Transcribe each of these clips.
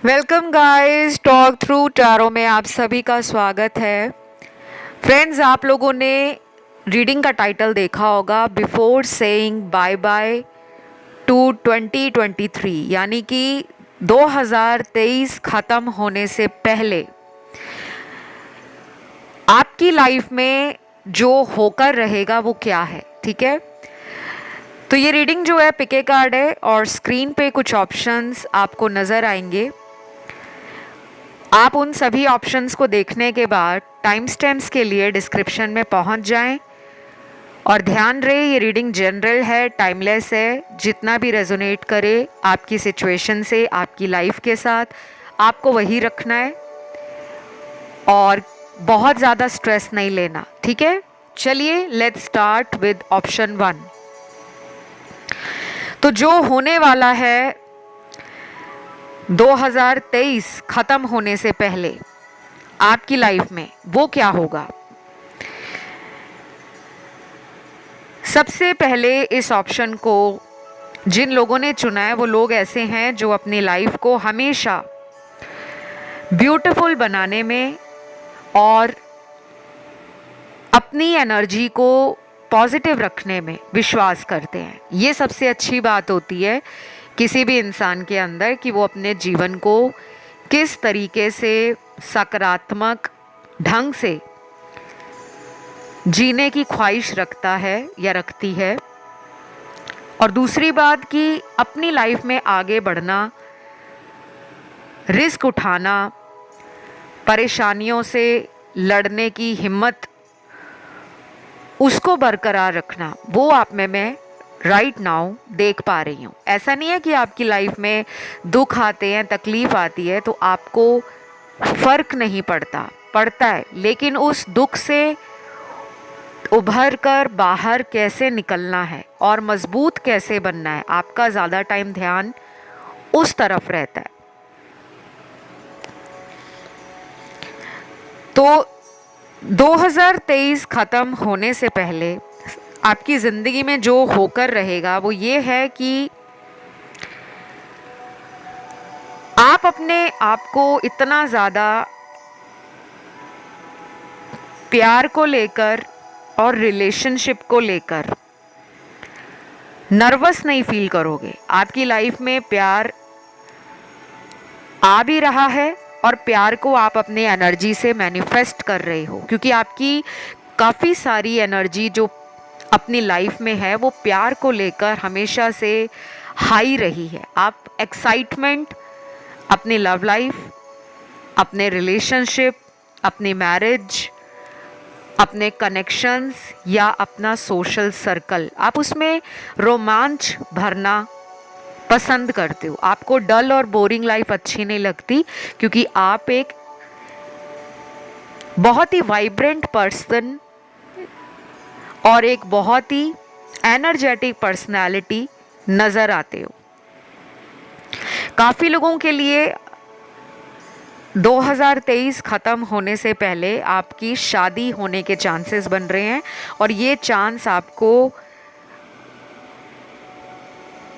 Welcome guys, talk through tarot में आप सभी का स्वागत है। फ्रेंड्स, आप लोगों ने रीडिंग का टाइटल देखा होगा, before saying bye bye to 2023, यानी कि 2023 ख़त्म होने से पहले आपकी लाइफ में जो होकर रहेगा वो क्या है। ठीक है, तो ये रीडिंग जो है पिके कार्ड है और स्क्रीन पे कुछ ऑप्शंस आपको नज़र आएंगे। आप उन सभी ऑप्शंस को देखने के बाद टाइम स्टैम्प्स के लिए डिस्क्रिप्शन में पहुंच जाएं और ध्यान रहे ये रीडिंग जनरल है, टाइमलेस है। जितना भी रेजोनेट करे आपकी सिचुएशन से, आपकी लाइफ के साथ, आपको वही रखना है और बहुत ज़्यादा स्ट्रेस नहीं लेना। ठीक है, चलिए लेट्स स्टार्ट विद ऑप्शन 1। तो जो होने वाला है 2023 खत्म होने से पहले आपकी लाइफ में, वो क्या होगा। सबसे पहले इस ऑप्शन को जिन लोगों ने चुना है वो लोग ऐसे हैं जो अपनी लाइफ को हमेशा ब्यूटीफुल बनाने में और अपनी एनर्जी को पॉजिटिव रखने में विश्वास करते हैं। ये सबसे अच्छी बात होती है किसी भी इंसान के अंदर कि वो अपने जीवन को किस तरीके से सकारात्मक ढंग से जीने की ख्वाहिश रखता है या रखती है। और दूसरी बात कि अपनी लाइफ में आगे बढ़ना, रिस्क उठाना, परेशानियों से लड़ने की हिम्मत, उसको बरकरार रखना, वो आप में मैं राइट नाउ देख पा रही हूँ। ऐसा नहीं है कि आपकी लाइफ में दुख आते हैं, तकलीफ आती है तो आपको फर्क नहीं पड़ता है, लेकिन उस दुख से उभर कर बाहर कैसे निकलना है और मजबूत कैसे बनना है, आपका ज़्यादा टाइम ध्यान उस तरफ रहता है। तो 2023 ख़त्म होने से पहले आपकी ज़िंदगी में जो होकर रहेगा वो ये है कि आप अपने आप को इतना ज़्यादा प्यार को लेकर और रिलेशनशिप को लेकर नर्वस नहीं फील करोगे। आपकी लाइफ में प्यार आ भी रहा है और प्यार को आप अपने एनर्जी से मैनिफेस्ट कर रहे हो, क्योंकि आपकी काफ़ी सारी एनर्जी जो अपनी लाइफ में है वो प्यार को लेकर हमेशा से हाई रही है। आप एक्साइटमेंट अपनी लव लाइफ, अपने रिलेशनशिप, अपनी मैरिज, अपने कनेक्शंस या अपना सोशल सर्कल, आप उसमें रोमांच भरना पसंद करते हो। आपको डल और बोरिंग लाइफ अच्छी नहीं लगती, क्योंकि आप एक बहुत ही वाइब्रेंट पर्सन और एक बहुत ही एनर्जेटिक पर्सनालिटी नज़र आते हो। काफ़ी लोगों के लिए 2023 ख़त्म होने से पहले आपकी शादी होने के चांसेस बन रहे हैं और ये चांस आपको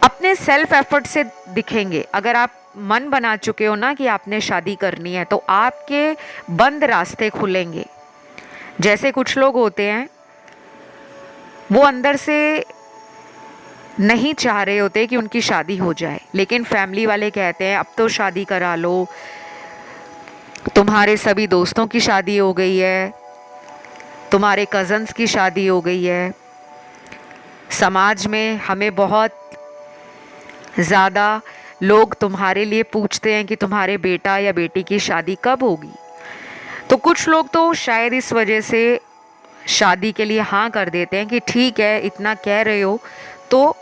अपने सेल्फ एफर्ट से दिखेंगे। अगर आप मन बना चुके हो ना कि आपने शादी करनी है, तो आपके बंद रास्ते खुलेंगे। जैसे कुछ लोग होते हैं वो अंदर से नहीं चाह रहे होते कि उनकी शादी हो जाए, लेकिन फैमिली वाले कहते हैं अब तो शादी करा लो, तुम्हारे सभी दोस्तों की शादी हो गई है, तुम्हारे कज़न्स की शादी हो गई है, समाज में हमें बहुत ज़्यादा लोग तुम्हारे लिए पूछते हैं कि तुम्हारे बेटा या बेटी की शादी कब होगी। तो कुछ लोग तो शायद इस वजह से शादी के लिए हाँ कर देते हैं कि ठीक है, इतना कह रहे हो तो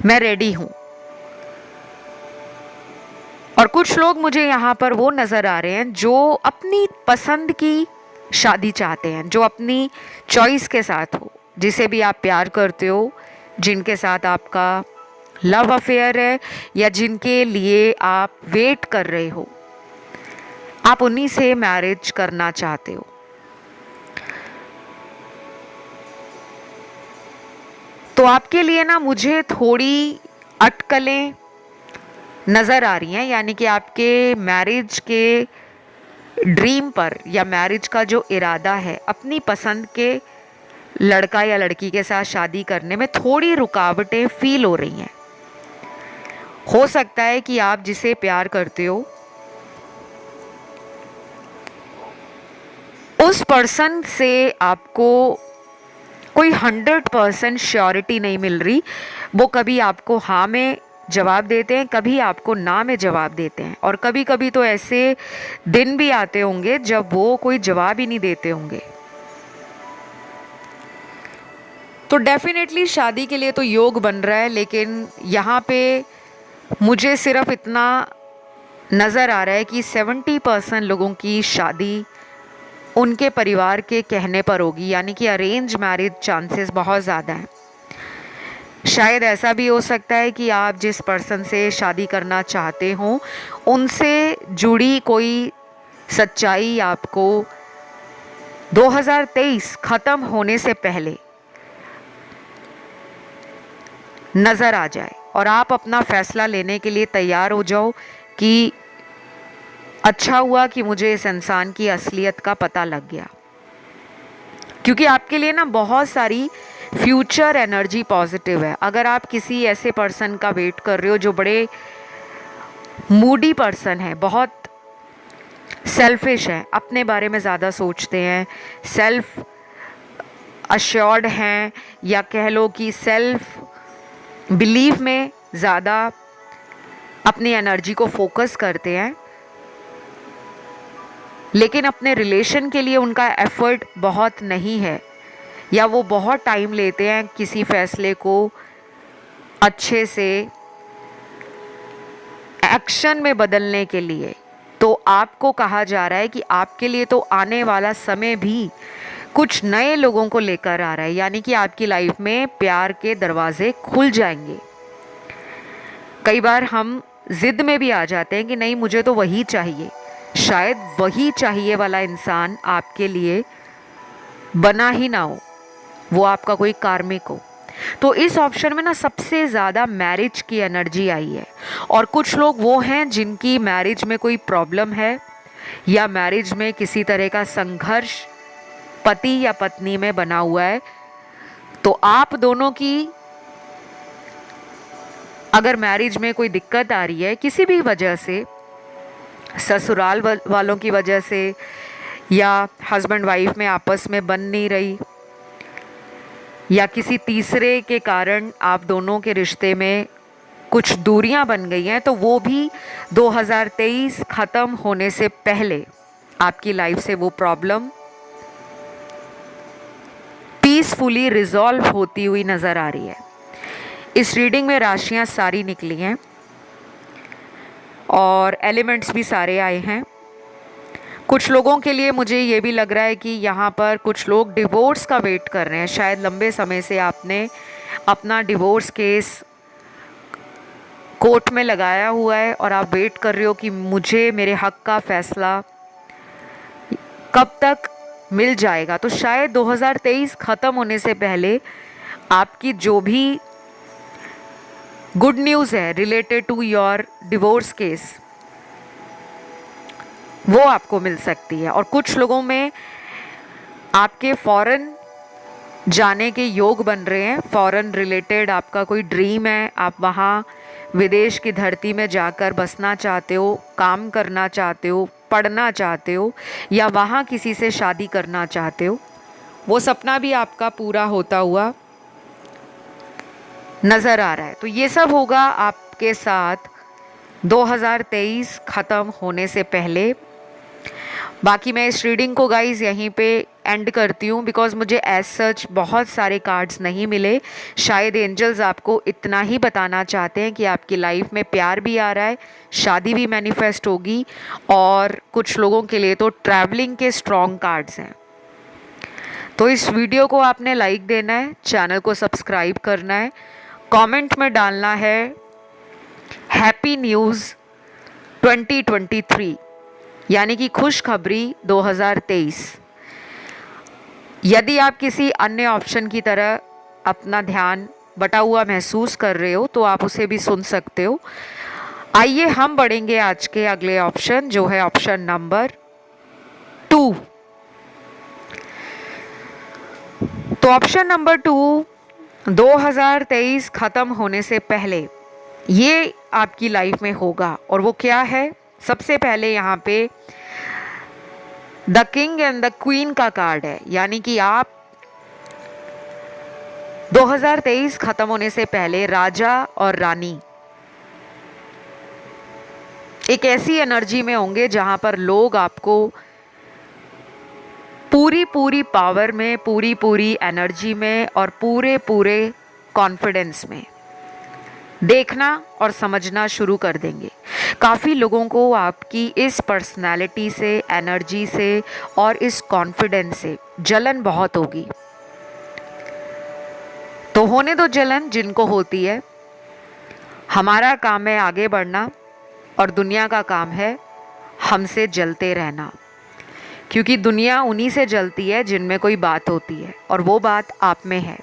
मैं रेडी हूँ। और कुछ लोग मुझे यहाँ पर वो नज़र आ रहे हैं जो अपनी पसंद की शादी चाहते हैं, जो अपनी चॉइस के साथ हो, जिसे भी आप प्यार करते हो, जिनके साथ आपका लव अफेयर है या जिनके लिए आप वेट कर रहे हो, आप उन्हीं से मैरिज करना चाहते हो। तो आपके लिए ना मुझे थोड़ी अटकलें नज़र आ रही हैं, यानी कि आपके मैरिज के ड्रीम पर या मैरिज का जो इरादा है अपनी पसंद के लड़का या लड़की के साथ शादी करने में थोड़ी रुकावटें फील हो रही हैं। हो सकता है कि आप जिसे प्यार करते हो उस पर्सन से आपको कोई 100% श्योरिटी नहीं मिल रही। वो कभी आपको हाँ में जवाब देते हैं, कभी आपको ना में जवाब देते हैं, और कभी कभी तो ऐसे दिन भी आते होंगे जब वो कोई जवाब ही नहीं देते होंगे। तो डेफिनेटली शादी के लिए तो योग बन रहा है, लेकिन यहाँ पे मुझे सिर्फ इतना नज़र आ रहा है कि 70% लोगों की शादी उनके परिवार के कहने पर होगी, यानी कि अरेंज मैरिज चांसेस बहुत ज़्यादा हैं। शायद ऐसा भी हो सकता है कि आप जिस पर्सन से शादी करना चाहते हो उनसे जुड़ी कोई सच्चाई आपको 2023 ख़त्म होने से पहले नज़र आ जाए और आप अपना फैसला लेने के लिए तैयार हो जाओ कि अच्छा हुआ कि मुझे इस इंसान की असलियत का पता लग गया। क्योंकि आपके लिए ना बहुत सारी फ्यूचर एनर्जी पॉजिटिव है। अगर आप किसी ऐसे पर्सन का वेट कर रहे हो जो बड़े मूडी पर्सन है, बहुत सेल्फिश है, अपने बारे में ज़्यादा सोचते हैं, सेल्फ अश्योर्ड हैं, या कह लो कि सेल्फ बिलीव में ज़्यादा अपनी एनर्जी को फोकस करते हैं, लेकिन अपने रिलेशन के लिए उनका एफर्ट बहुत नहीं है, या वो बहुत टाइम लेते हैं किसी फैसले को अच्छे से एक्शन में बदलने के लिए, तो आपको कहा जा रहा है कि आपके लिए तो आने वाला समय भी कुछ नए लोगों को लेकर आ रहा है, यानी कि आपकी लाइफ में प्यार के दरवाजे खुल जाएंगे। कई बार हम जिद में भी आ जाते हैं कि नहीं मुझे तो वही चाहिए, शायद वही चाहिए वाला इंसान आपके लिए बना ही ना हो, वो आपका कोई कार्मिक हो। तो इस ऑप्शन में ना सबसे ज़्यादा मैरिज की एनर्जी आई है, और कुछ लोग वो हैं जिनकी मैरिज में कोई प्रॉब्लम है या मैरिज में किसी तरह का संघर्ष पति या पत्नी में बना हुआ है। तो आप दोनों की अगर मैरिज में कोई दिक्कत आ रही है किसी भी वजह से, ससुराल वालों की वजह से, या हस्बैंड वाइफ में आपस में बन नहीं रही, या किसी तीसरे के कारण आप दोनों के रिश्ते में कुछ दूरियां बन गई हैं, तो वो भी 2023 ख़त्म होने से पहले आपकी लाइफ से वो प्रॉब्लम पीसफुली रिजॉल्व होती हुई नज़र आ रही है। इस रीडिंग में राशियां सारी निकली हैं और एलिमेंट्स भी सारे आए हैं। कुछ लोगों के लिए मुझे ये भी लग रहा है कि यहाँ पर कुछ लोग डिवोर्स का वेट कर रहे हैं। शायद लंबे समय से आपने अपना डिवोर्स केस कोर्ट में लगाया हुआ है और आप वेट कर रहे हो कि मुझे मेरे हक का फैसला कब तक मिल जाएगा। तो शायद 2023 ख़त्म होने से पहले आपकी जो भी गुड न्यूज़ है related to your divorce case वो आपको मिल सकती है। और कुछ लोगों में आपके फॉरेन जाने के योग बन रहे हैं। फॉरेन रिलेटेड आपका कोई ड्रीम है, आप वहाँ विदेश की धरती में जाकर बसना चाहते हो, काम करना चाहते हो, पढ़ना चाहते हो, या वहाँ किसी से शादी करना चाहते हो, वो सपना भी आपका पूरा होता हुआ नज़र आ रहा है। तो ये सब होगा आपके साथ 2023 ख़त्म होने से पहले। बाकी मैं इस रीडिंग को गाइज़ यहीं पे एंड करती हूँ, बिकॉज़ मुझे एज सच बहुत सारे कार्ड्स नहीं मिले। शायद एंजल्स आपको इतना ही बताना चाहते हैं कि आपकी लाइफ में प्यार भी आ रहा है, शादी भी मैनिफेस्ट होगी, और कुछ लोगों के लिए तो ट्रैवलिंग के स्ट्रॉन्ग कार्ड्स हैं। तो इस वीडियो को आपने लाइक देना है, चैनल को सब्सक्राइब करना है, कमेंट में डालना है हैप्पी न्यूज़ 2023, यानी कि खुशखबरी 2023। यदि आप किसी अन्य ऑप्शन की तरह अपना ध्यान बटा हुआ महसूस कर रहे हो तो आप उसे भी सुन सकते हो। आइए हम बढ़ेंगे आज के अगले ऑप्शन, जो है ऑप्शन नंबर 2। तो ऑप्शन नंबर 2, 2023 खत्म होने से पहले ये आपकी लाइफ में होगा। और वो क्या है? सबसे पहले यहाँ पे the king and the queen का कार्ड है, यानी कि आप 2023 खत्म होने से पहले राजा और रानी एक ऐसी एनर्जी में होंगे जहां पर लोग आपको पूरी पूरी पावर में, पूरी पूरी एनर्जी में और पूरे पूरे कॉन्फिडेंस में देखना और समझना शुरू कर देंगे। काफ़ी लोगों को आपकी इस पर्सनालिटी से, एनर्जी से और इस कॉन्फिडेंस से जलन बहुत होगी। तो होने दो जलन जिनको होती है। हमारा काम है आगे बढ़ना और दुनिया का काम है हमसे जलते रहना, क्योंकि दुनिया उन्हीं से जलती है जिनमें कोई बात होती है, और वो बात आप में है।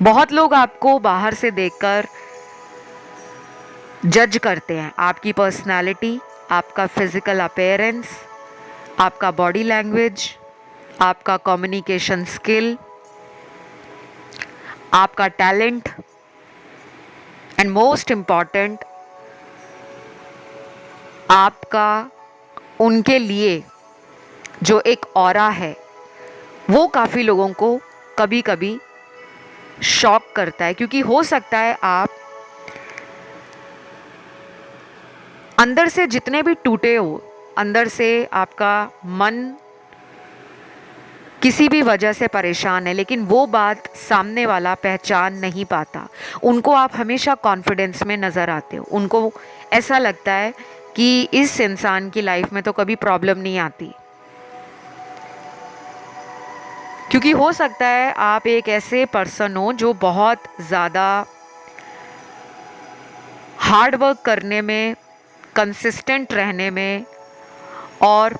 बहुत लोग आपको बाहर से देखकर जज करते हैं, आपकी पर्सनालिटी, आपका फिजिकल अपीयरेंस, आपका बॉडी लैंग्वेज, आपका कम्युनिकेशन स्किल, आपका टैलेंट एंड मोस्ट इम्पॉर्टेंट आपका उनके लिए जो एक ऑरा है, वो काफ़ी लोगों को कभी कभी शॉक करता है। क्योंकि हो सकता है आप अंदर से जितने भी टूटे हो, अंदर से आपका मन किसी भी वजह से परेशान है, लेकिन वो बात सामने वाला पहचान नहीं पाता। उनको आप हमेशा कॉन्फिडेंस में नज़र आते हो। उनको ऐसा लगता है कि इस इंसान की लाइफ में तो कभी प्रॉब्लम नहीं आती। क्योंकि हो सकता है आप एक ऐसे पर्सन हो जो बहुत ज़्यादा हार्ड वर्क करने में, कंसिस्टेंट रहने में और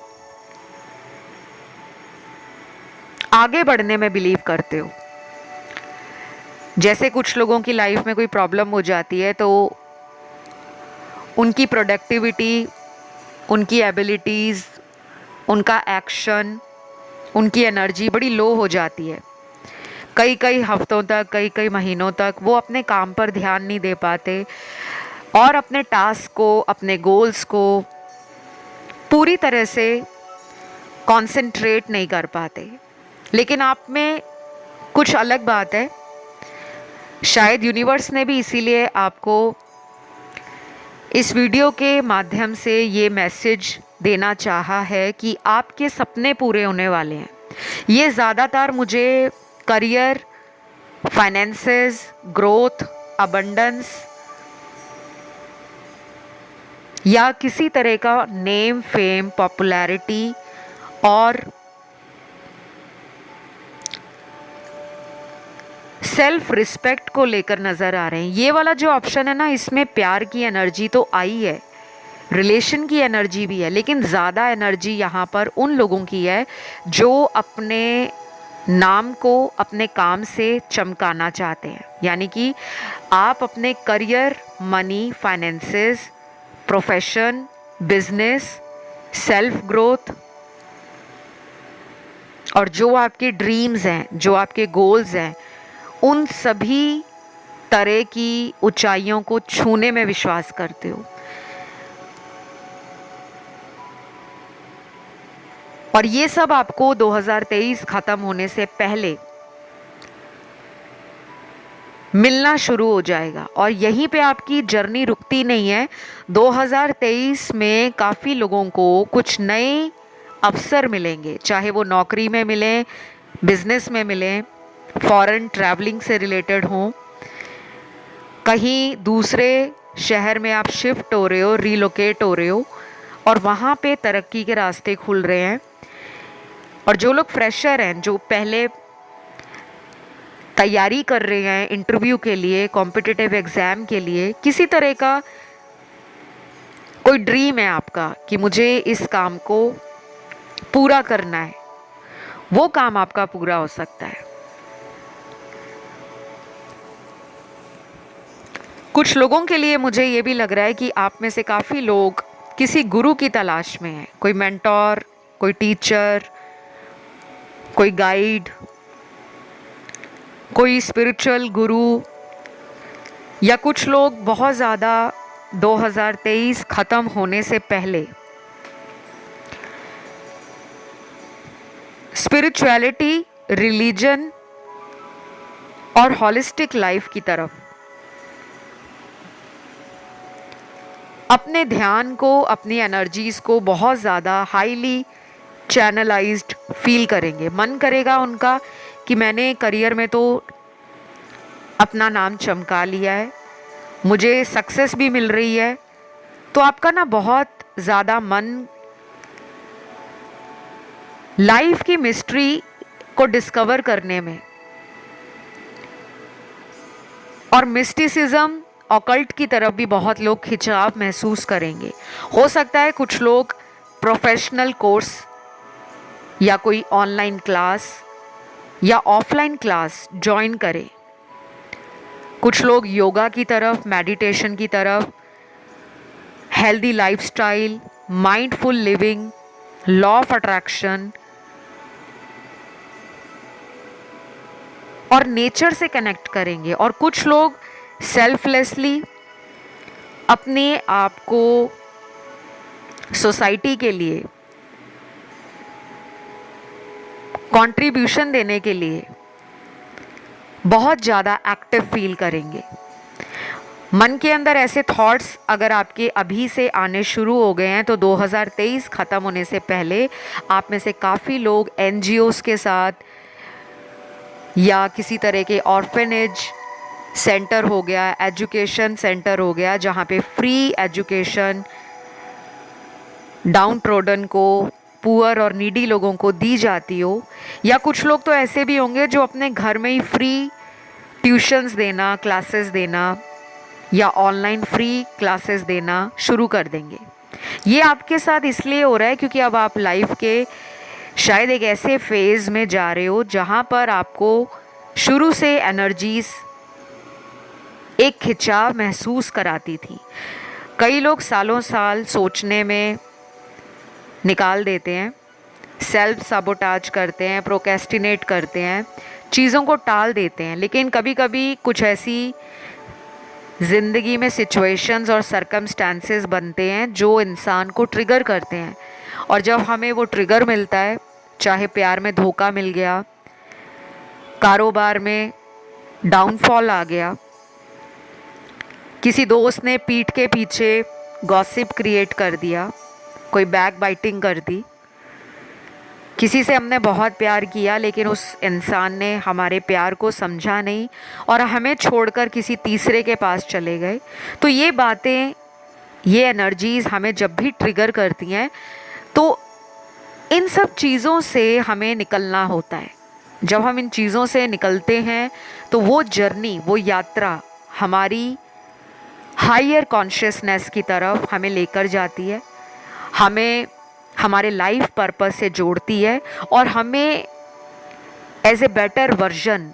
आगे बढ़ने में बिलीव करते हो। जैसे कुछ लोगों की लाइफ में कोई प्रॉब्लम हो जाती है तो उनकी प्रोडक्टिविटी, उनकी एबिलिटीज़, उनका एक्शन, उनकी एनर्जी बड़ी लो हो जाती है। कई कई हफ्तों तक, कई कई महीनों तक वो अपने काम पर ध्यान नहीं दे पाते और अपने टास्क को, अपने गोल्स को पूरी तरह से कंसंट्रेट नहीं कर पाते। लेकिन आप में कुछ अलग बात है। शायद यूनिवर्स ने भी इसीलिए आपको इस वीडियो के माध्यम से ये मैसेज देना चाहा है कि आपके सपने पूरे होने वाले हैं। ये ज़्यादातर मुझे करियर, फाइनेंसेस, ग्रोथ, अबंडेंस या किसी तरह का नेम, फेम, पॉपुलैरिटी और सेल्फ रिस्पेक्ट को लेकर नज़र आ रहे हैं। ये वाला जो ऑप्शन है ना, इसमें प्यार की एनर्जी तो आई है, रिलेशन की एनर्जी भी है, लेकिन ज़्यादा एनर्जी यहाँ पर उन लोगों की है जो अपने नाम को अपने काम से चमकाना चाहते हैं। यानी कि आप अपने career, money, finances, profession, business, self growth और जो आपके ड्रीम्स हैं, जो आपके गोल्स हैं, उन सभी तरह की ऊंचाइयों को छूने में विश्वास करते हो। और ये सब आपको 2023 खत्म होने से पहले मिलना शुरू हो जाएगा। और यहीं पे आपकी जर्नी रुकती नहीं है। 2023 में काफ़ी लोगों को कुछ नए अवसर मिलेंगे, चाहे वो नौकरी में मिले, बिजनेस में मिले, फॉरेन ट्रैवलिंग से रिलेटेड हों, कहीं दूसरे शहर में आप शिफ्ट हो रहे हो, रीलोकेट हो रहे हो और वहाँ पे तरक्की के रास्ते खुल रहे हैं। और जो लोग फ्रेशर हैं, जो पहले तैयारी कर रहे हैं इंटरव्यू के लिए, कॉम्पिटिटिव एग्ज़ाम के लिए, किसी तरह का कोई ड्रीम है आपका कि मुझे इस काम को पूरा करना है, वो काम आपका पूरा हो सकता है। कुछ लोगों के लिए मुझे ये भी लग रहा है कि आप में से काफ़ी लोग किसी गुरु की तलाश में हैं, कोई मेंटोर, कोई टीचर, कोई गाइड, कोई स्पिरिचुअल गुरु, या कुछ लोग बहुत ज़्यादा 2023 ख़त्म होने से पहले स्पिरिचुअलिटी, रिलीजन और हॉलिस्टिक लाइफ की तरफ अपने ध्यान को, अपनी एनर्जीज को बहुत ज़्यादा हाईली चैनलाइज्ड फील करेंगे। मन करेगा उनका कि मैंने करियर में तो अपना नाम चमका लिया है, मुझे सक्सेस भी मिल रही है, तो आपका ना बहुत ज़्यादा मन लाइफ की मिस्ट्री को डिस्कवर करने में और मिस्टिसिज्म, ऑकल्ट की तरफ भी बहुत लोग खिंचाव महसूस करेंगे। हो सकता है कुछ लोग प्रोफेशनल कोर्स या कोई ऑनलाइन क्लास या ऑफलाइन क्लास ज्वाइन करें। कुछ लोग योगा की तरफ, मेडिटेशन की तरफ, healthy lifestyle, mindful living, law of attraction और नेचर से कनेक्ट करेंगे। और कुछ लोग सेल्फलेसली अपने आप को सोसाइटी के लिए कंट्रीब्यूशन देने के लिए बहुत ज़्यादा एक्टिव फील करेंगे। मन के अंदर ऐसे थॉट्स अगर आपके अभी से आने शुरू हो गए हैं तो 2023 ख़त्म होने से पहले आप में से काफ़ी लोग एनजीओज़ के साथ या किसी तरह के ऑर्फेनेज सेंटर हो गया, एजुकेशन सेंटर हो गया, जहाँ पे फ्री एजुकेशन डाउन ट्रोडन को, पुअर और नीडी लोगों को दी जाती हो। या कुछ लोग तो ऐसे भी होंगे जो अपने घर में ही फ्री ट्यूशन्स देना, क्लासेस देना या ऑनलाइन फ्री क्लासेस देना शुरू कर देंगे। ये आपके साथ इसलिए हो रहा है क्योंकि अब आप लाइफ के शायद एक ऐसे फेज़ में जा रहे हो जहाँ पर आपको शुरू से एनर्जीज एक खिंचाव महसूस कराती थी। कई लोग सालों साल सोचने में निकाल देते हैं, सेल्फ साबोटाज करते हैं, प्रोक्रेस्टिनेट करते हैं, चीज़ों को टाल देते हैं। लेकिन कभी कभी कुछ ऐसी ज़िंदगी में सिचुएशंस और सर्कमस्टांसेस बनते हैं जो इंसान को ट्रिगर करते हैं। और जब हमें वो ट्रिगर मिलता है, चाहे प्यार में धोखा मिल गया, कारोबार में डाउनफॉल आ गया, किसी दोस्त ने पीठ के पीछे गॉसिप क्रिएट कर दिया, कोई बैक बाइटिंग कर दी, किसी से हमने बहुत प्यार किया लेकिन उस इंसान ने हमारे प्यार को समझा नहीं और हमें छोड़कर किसी तीसरे के पास चले गए, तो ये बातें, ये एनर्जीज़ हमें जब भी ट्रिगर करती हैं तो इन सब चीज़ों से हमें निकलना होता है। जब हम इन चीज़ों से निकलते हैं तो वो जर्नी, वो यात्रा हमारी हायर कॉन्शियसनेस की तरफ हमें लेकर जाती है, हमें हमारे लाइफ पर्पस से जोड़ती है और हमें as a better version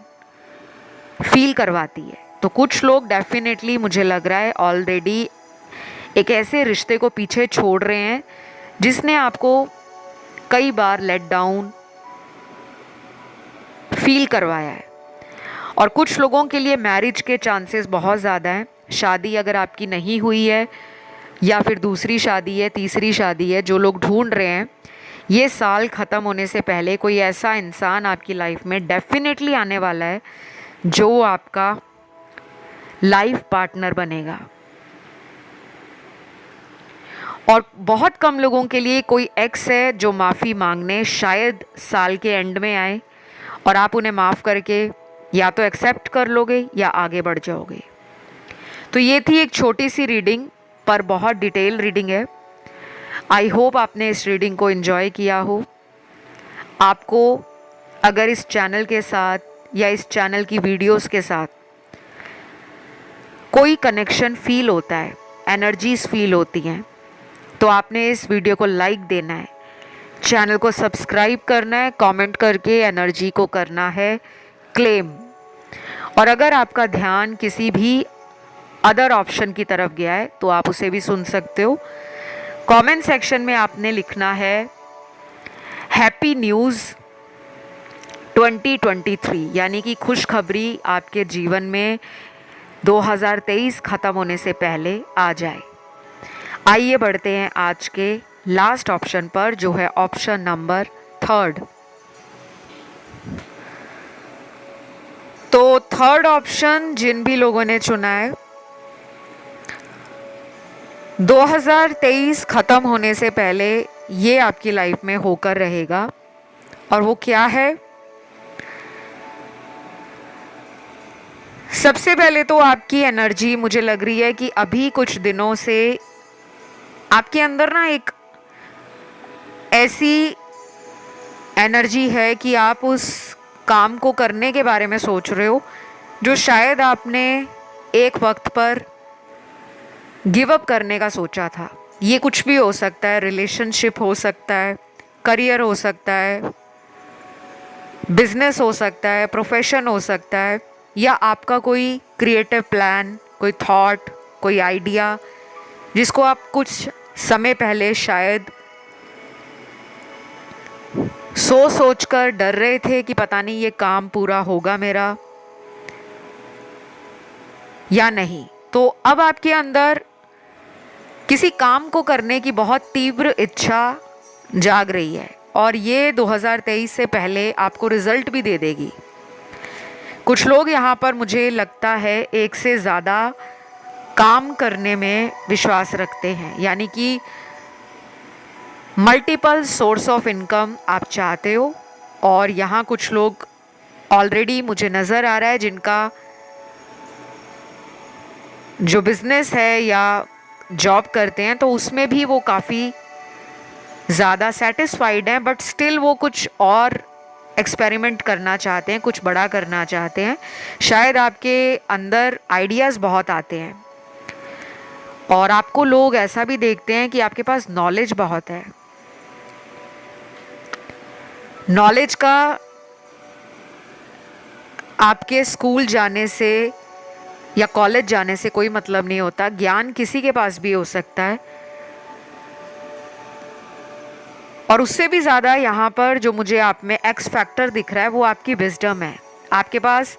feel करवाती है। तो कुछ लोग डेफिनेटली मुझे लग रहा है ऑलरेडी एक ऐसे रिश्ते को पीछे छोड़ रहे हैं जिसने आपको कई बार लेट डाउन फील करवाया है। और कुछ लोगों के लिए मैरिज के चांसेस बहुत ज़्यादा हैं। शादी अगर आपकी नहीं हुई है या फिर दूसरी शादी है, तीसरी शादी है, जो लोग ढूंढ रहे हैं, ये साल ख़त्म होने से पहले कोई ऐसा इंसान आपकी लाइफ में डेफिनेटली आने वाला है जो आपका लाइफ पार्टनर बनेगा। और बहुत कम लोगों के लिए कोई एक्स है जो माफ़ी मांगने शायद साल के एंड में आए और आप उन्हें माफ़ करके या तो एक्सेप्ट कर लोगे या आगे बढ़ जाओगे। तो ये थी एक छोटी सी रीडिंग, पर बहुत डिटेल रीडिंग है। आई होप आपने इस रीडिंग को एंजॉय किया हो। आपको अगर इस चैनल के साथ या इस चैनल की वीडियोस के साथ कोई कनेक्शन फील होता है, एनर्जीज फील होती हैं, तो आपने इस वीडियो को लाइक देना है, चैनल को सब्सक्राइब करना है, कमेंट करके एनर्जी को करना है क्लेम। और अगर आपका ध्यान किसी भी अदर ऑप्शन की तरफ गया है, तो आप उसे भी सुन सकते हो। कमेंट सेक्शन में आपने लिखना है हैप्पी न्यूज़ 2023, यानी कि खुशखबरी आपके जीवन में 2023 ख़त्म होने से पहले आ जाए। आइए बढ़ते हैं आज के लास्ट ऑप्शन पर, जो है ऑप्शन नंबर 3। तो थर्ड ऑप्शन जिन भी लोगों ने चुना है, 2023 ख़त्म होने से पहले ये आपकी लाइफ में होकर रहेगा। और वो क्या है? सबसे पहले तो आपकी एनर्जी मुझे लग रही है कि अभी कुछ दिनों से आपके अंदर ना एक ऐसी एनर्जी है कि आप उस काम को करने के बारे में सोच रहे हो जो शायद आपने एक वक्त पर गिव अप करने का सोचा था। ये कुछ भी हो सकता है, रिलेशनशिप हो सकता है, करियर हो सकता है, बिजनेस हो सकता है, प्रोफेशन हो सकता है, या आपका कोई क्रिएटिव प्लान, कोई थॉट, कोई आइडिया जिसको आप कुछ समय पहले शायद सोच कर डर रहे थे कि पता नहीं ये काम पूरा होगा मेरा या नहीं। तो अब आपके अंदर किसी काम को करने की बहुत तीव्र इच्छा जाग रही है और ये 2023 से पहले आपको रिजल्ट भी दे देगी। कुछ लोग यहाँ पर मुझे लगता है एक से ज़्यादा काम करने में विश्वास रखते हैं, यानी कि मल्टीपल सोर्स ऑफ इनकम आप चाहते हो। और यहाँ कुछ लोग ऑलरेडी मुझे नज़र आ रहा है जिनका जो बिज़नेस है या जॉब करते हैं तो उसमें भी वो काफ़ी ज़्यादा सेटिस्फाइड हैं, बट स्टिल वो कुछ और एक्सपेरिमेंट करना चाहते हैं, कुछ बड़ा करना चाहते हैं। शायद आपके अंदर आइडियाज़ बहुत आते हैं और आपको लोग ऐसा भी देखते हैं कि आपके पास नॉलेज बहुत है। नॉलेज का आपके स्कूल जाने से या कॉलेज जाने से कोई मतलब नहीं होता। ज्ञान किसी के पास भी हो सकता है। और उससे भी ज़्यादा यहाँ पर जो मुझे आप में एक्स फैक्टर दिख रहा है वो आपकी विजडम है। आपके पास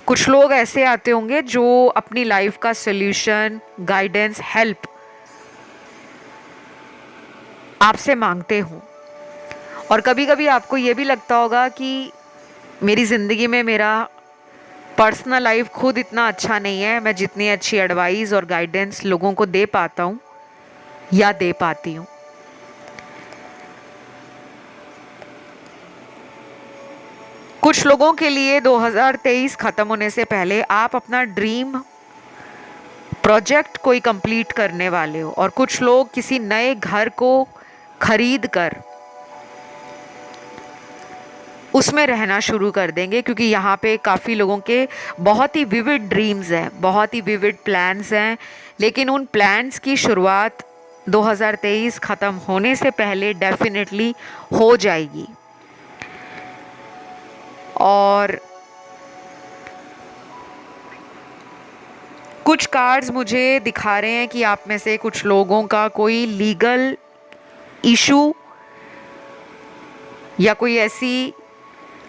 कुछ लोग ऐसे आते होंगे जो अपनी लाइफ का सल्यूशन, गाइडेंस, हेल्प आपसे मांगते हों। और कभी कभी आपको ये भी लगता होगा कि मेरी ज़िंदगी में मेरा पर्सनल लाइफ खुद इतना अच्छा नहीं है, मैं जितनी अच्छी एडवाइस और गाइडेंस लोगों को दे पाता हूँ या दे पाती हूँ। कुछ लोगों के लिए 2023 ख़त्म होने से पहले आप अपना ड्रीम प्रोजेक्ट कोई कंप्लीट करने वाले हो और कुछ लोग किसी नए घर को खरीद कर उसमें रहना शुरू कर देंगे, क्योंकि यहाँ पे काफ़ी लोगों के बहुत ही विविड ड्रीम्स हैं, बहुत ही विविड प्लान्स हैं। लेकिन उन प्लान्स की शुरुआत 2023 ख़त्म होने से पहले डेफिनेटली हो जाएगी। और कुछ कार्ड्स मुझे दिखा रहे हैं कि आप में से कुछ लोगों का कोई लीगल इशू या कोई ऐसी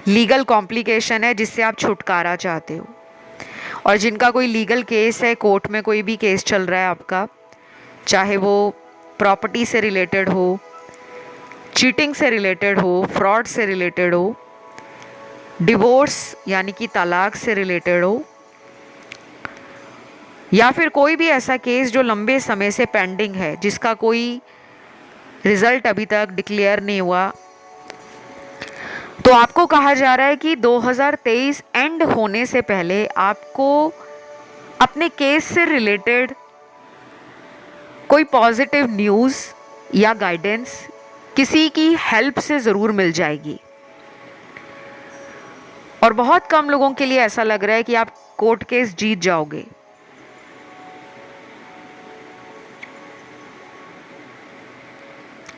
लीगल कॉम्प्लिकेशन है जिससे आप छुटकारा चाहते हो। और जिनका कोई लीगल केस है, कोर्ट में कोई भी केस चल रहा है आपका, चाहे वो प्रॉपर्टी से रिलेटेड हो, चीटिंग से रिलेटेड हो, फ्रॉड से रिलेटेड हो, डिवोर्स यानी कि तलाक से रिलेटेड हो, या फिर कोई भी ऐसा केस जो लंबे समय से पेंडिंग है, जिसका कोई रिजल्ट अभी तक डिक्लेयर नहीं हुआ, तो आपको कहा जा रहा है कि 2023 एंड होने से पहले आपको अपने केस से रिलेटेड कोई पॉजिटिव न्यूज़ या गाइडेंस किसी की हेल्प से ज़रूर मिल जाएगी। और बहुत कम लोगों के लिए ऐसा लग रहा है कि आप कोर्ट केस जीत जाओगे।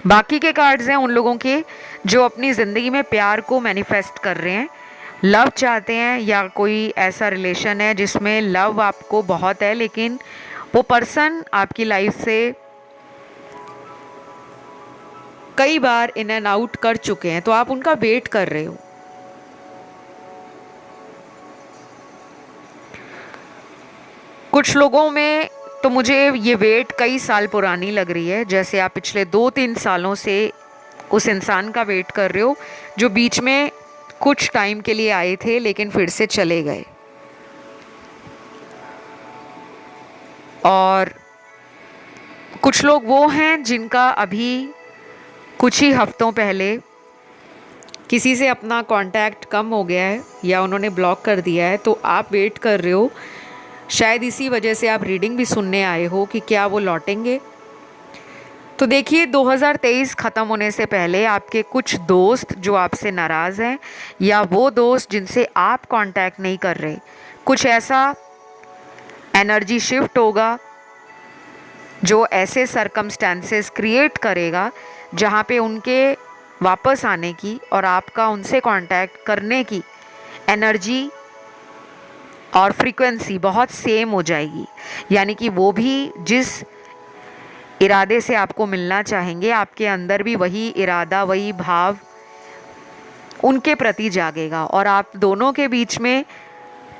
बाकी के कार्ड्स हैं उन लोगों के जो अपनी ज़िंदगी में प्यार को मैनिफेस्ट कर रहे हैं लव चाहते हैं या कोई ऐसा रिलेशन है जिसमें लव आपको बहुत है, लेकिन वो पर्सन आपकी लाइफ से कई बार इन एंड आउट कर चुके हैं, तो आप उनका वेट कर रहे हो। कुछ लोगों में तो मुझे ये वेट कई साल पुरानी लग रही है, जैसे आप पिछले 2-3 सालों से उस इंसान का वेट कर रहे हो जो बीच में कुछ टाइम के लिए आए थे लेकिन फिर से चले गए। और कुछ लोग वो हैं जिनका अभी कुछ ही हफ्तों पहले किसी से अपना कांटेक्ट कम हो गया है या उन्होंने ब्लॉक कर दिया है, तो आप वेट कर रहे हो। शायद इसी वजह से आप रीडिंग भी सुनने आए हो कि क्या वो लौटेंगे। तो देखिए, 2023 ख़त्म होने से पहले आपके कुछ दोस्त जो आपसे नाराज़ हैं या वो दोस्त जिनसे आप कांटेक्ट नहीं कर रहे, कुछ ऐसा एनर्जी शिफ्ट होगा जो ऐसे सरकमस्टेंसेस क्रिएट करेगा जहाँ पे उनके वापस आने की और आपका उनसे कांटेक्ट करने की एनर्जी और फ्रीक्वेंसी बहुत सेम हो जाएगी। यानी कि वो भी जिस इरादे से आपको मिलना चाहेंगे, आपके अंदर भी वही इरादा, वही भाव उनके प्रति जागेगा और आप दोनों के बीच में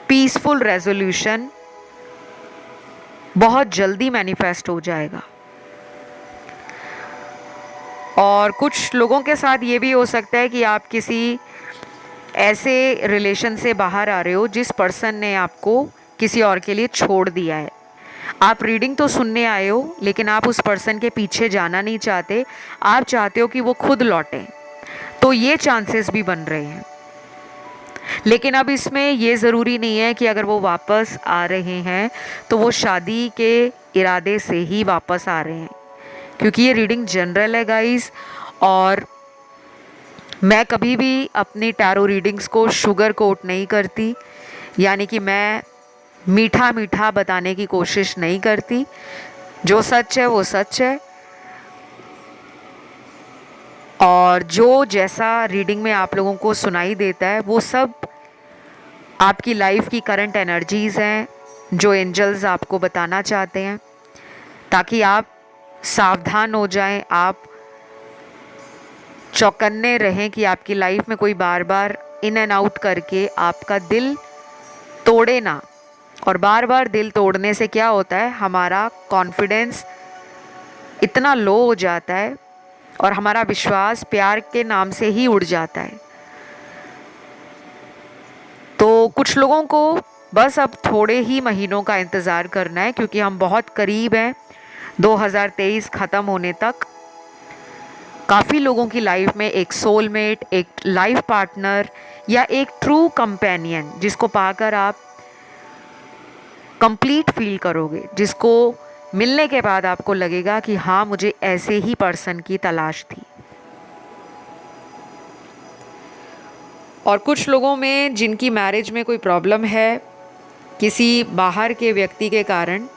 पीसफुल रेजोल्यूशन बहुत जल्दी मैनिफेस्ट हो जाएगा। और कुछ लोगों के साथ ये भी हो सकता है कि आप किसी ऐसे रिलेशन से बाहर आ रहे हो जिस पर्सन ने आपको किसी और के लिए छोड़ दिया है। आप रीडिंग तो सुनने आए हो लेकिन आप उस पर्सन के पीछे जाना नहीं चाहते, आप चाहते हो कि वो खुद लौटे। तो ये चांसेस भी बन रहे हैं। लेकिन अब इसमें ये ज़रूरी नहीं है कि अगर वो वापस आ रहे हैं तो वो शादी के इरादे से ही वापस आ रहे हैं, क्योंकि ये रीडिंग जनरल है गाइस। और मैं कभी भी अपनी टैरो रीडिंग्स को शुगर कोट नहीं करती, यानी कि मैं मीठा मीठा बताने की कोशिश नहीं करती। जो सच है वो सच है, और जो जैसा रीडिंग में आप लोगों को सुनाई देता है वो सब आपकी लाइफ की करंट एनर्जीज़ हैं जो एंजल्स आपको बताना चाहते हैं, ताकि आप सावधान हो जाएं, आप चौकन्ने रहें कि आपकी लाइफ में कोई बार बार इन एंड आउट करके आपका दिल तोड़े ना। और बार बार दिल तोड़ने से क्या होता है, हमारा कॉन्फिडेंस इतना लो हो जाता है और हमारा विश्वास प्यार के नाम से ही उड़ जाता है। तो कुछ लोगों को बस अब थोड़े ही महीनों का इंतज़ार करना है, क्योंकि हम बहुत करीब हैं 2023 ख़त्म होने तक। काफ़ी लोगों की लाइफ में एक सोलमेट, एक लाइफ पार्टनर या एक ट्रू कंपेनियन जिसको पाकर आप कंप्लीट फील करोगे, जिसको मिलने के बाद आपको लगेगा कि हाँ, मुझे ऐसे ही पर्सन की तलाश थी। और कुछ लोगों में जिनकी मैरिज में कोई प्रॉब्लम है किसी बाहर के व्यक्ति के कारण,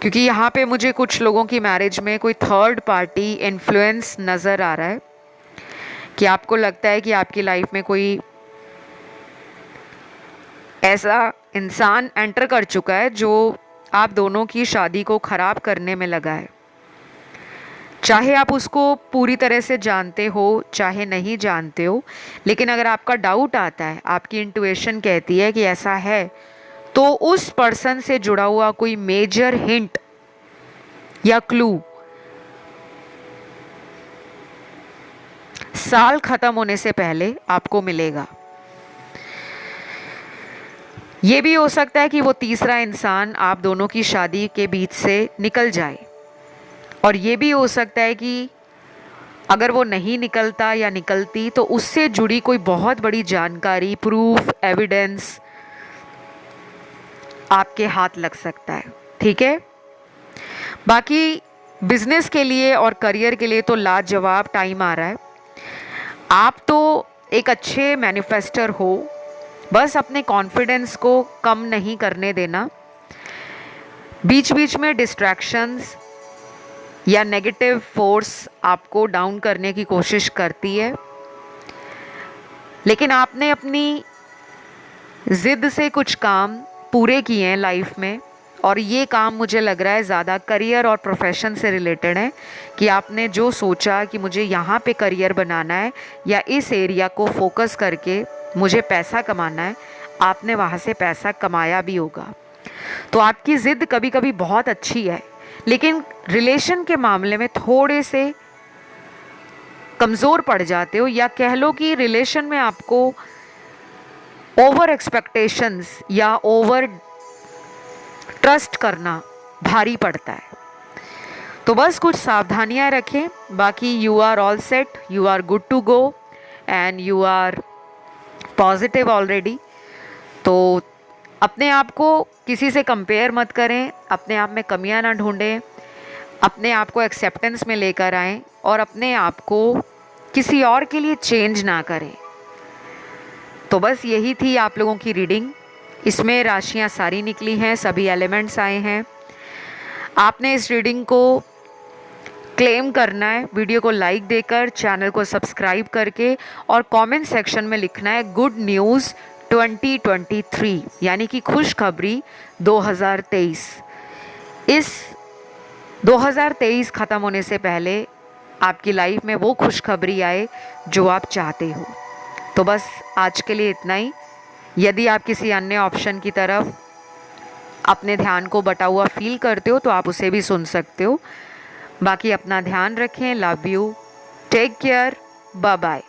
क्योंकि यहाँ पे मुझे कुछ लोगों की मैरिज में कोई थर्ड पार्टी इन्फ्लुएंस नज़र आ रहा है, कि आपको लगता है कि आपकी लाइफ में कोई ऐसा इंसान एंटर कर चुका है जो आप दोनों की शादी को ख़राब करने में लगा है। चाहे आप उसको पूरी तरह से जानते हो चाहे नहीं जानते हो, लेकिन अगर आपका डाउट आता है, आपकी इंट्यूशन कहती है कि ऐसा है, तो उस पर्सन से जुड़ा हुआ कोई मेजर हिंट या क्लू साल ख़त्म होने से पहले आपको मिलेगा। ये भी हो सकता है कि वो तीसरा इंसान आप दोनों की शादी के बीच से निकल जाए, और ये भी हो सकता है कि अगर वो नहीं निकलता या निकलती तो उससे जुड़ी कोई बहुत बड़ी जानकारी, प्रूफ, एविडेंस आपके हाथ लग सकता है। ठीक है, बाकी बिजनेस के लिए और करियर के लिए तो लाजवाब टाइम आ रहा है। आप तो एक अच्छे मैनिफेस्टर हो, बस अपने कॉन्फिडेंस को कम नहीं करने देना। बीच बीच में डिस्ट्रैक्शंस या नेगेटिव फोर्स आपको डाउन करने की कोशिश करती है, लेकिन आपने अपनी ज़िद से कुछ काम पूरे किए हैं लाइफ में, और ये काम मुझे लग रहा है ज़्यादा करियर और प्रोफेशन से रिलेटेड है, कि आपने जो सोचा कि मुझे यहाँ पे करियर बनाना है या इस एरिया को फोकस करके मुझे पैसा कमाना है, आपने वहाँ से पैसा कमाया भी होगा। तो आपकी ज़िद कभी कभी बहुत अच्छी है, लेकिन रिलेशन के मामले में थोड़े से कमज़ोर पड़ जाते हो, या कह लो कि रिलेशन में आपको ओवर एक्सपेक्टेशंस या ओवर ट्रस्ट करना भारी पड़ता है। तो बस कुछ सावधानियां रखें, बाकी you are all set, you are good to go and you are positive already. तो अपने आप को किसी से कंपेयर मत करें, अपने आप में कमियां ना ढूंढें, अपने आप को एक्सेप्टेंस में लेकर आएं और अपने आप को किसी और के लिए चेंज ना करें। तो बस यही थी आप लोगों की रीडिंग। इसमें राशियां सारी निकली हैं, सभी एलिमेंट्स आए हैं। आपने इस रीडिंग को क्लेम करना है वीडियो को लाइक देकर, चैनल को सब्सक्राइब करके, और कमेंट सेक्शन में लिखना है गुड न्यूज़ 2023, यानी कि खुशखबरी 2023। इस 2023 ख़त्म होने से पहले आपकी लाइफ में वो खुशखबरी आए जो आप चाहते हो। तो बस आज के लिए इतना ही। यदि आप किसी अन्य ऑप्शन की तरफ अपने ध्यान को बटा हुआ फील करते हो तो आप उसे भी सुन सकते हो। बाकी अपना ध्यान रखें। Love you, take care, bye bye.